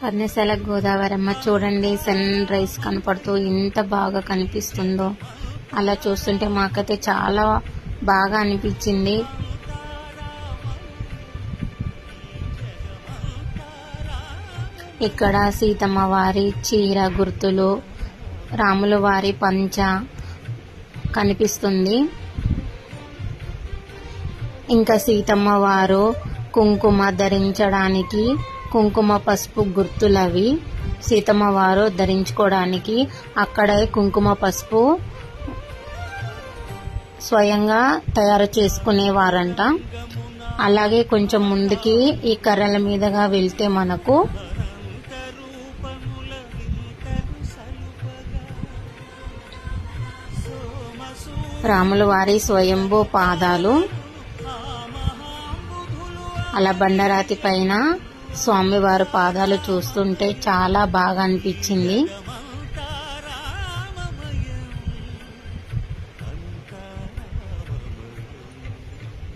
పర్ణశాల గోదావరమ్మ చూడండి, sun rise కనపడుతూ ఎంత బాగా కనిపిస్తుందో. అలా చూస్తుంటే మాకైతే చాలా బాగా అనిపించింది. ఇక్కడ సీతమ్మ వారి చీర గుర్తులు, రాముల వారి పంచ కనిపిస్తుంది. ఇంకా సీతమ్మ వారు కుంకుమ ధరించడానికి కుంకుమ పసుపు గుర్తులవి సీతమ్మ వారు ధరించుకోవడానికి అక్కడే కుంకుమ పసుపు స్వయంగా తయారు చేసుకునేవారంట. అలాగే కొంచెం ముందుకి ఈ కర్రల మీదుగా వెళ్తే మనకు రాముల వారి స్వయంభూ పాదాలు, అలా బండరాతి పైన స్వామివారి పాదాలు చూస్తుంటే చాలా బాగా అనిపించింది.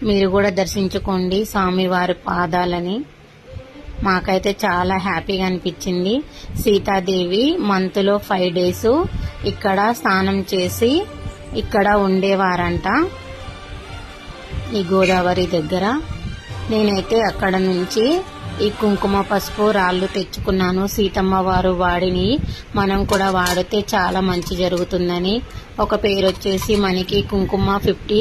మీరు కూడా దర్శించుకోండి స్వామివారి పాదాలని. మాకైతే చాలా హ్యాపీగా అనిపించింది. సీతాదేవి మంత్లో 5 days ఇక్కడ స్నానం చేసి ఇక్కడ ఉండేవారంట ఈ గోదావరి దగ్గర. నేనైతే అక్కడ నుంచి ఈ కుంకుమ పసుపు రాళ్ళు తెచ్చుకున్నాను. సీతమ్మ వారు వాడిని మనం కూడా వాడితే చాలా మంచి జరుగుతుందని. ఒక పేరు వచ్చేసి మనకి కుంకుమ 50,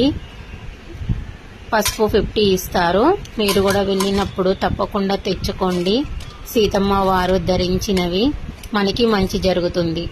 పసుపు 50 ఇస్తారు. మీరు కూడా వెళ్ళినప్పుడు తప్పకుండా తెచ్చుకోండి. సీతమ్మ వారు ధరించినవి మనకి మంచి జరుగుతుంది.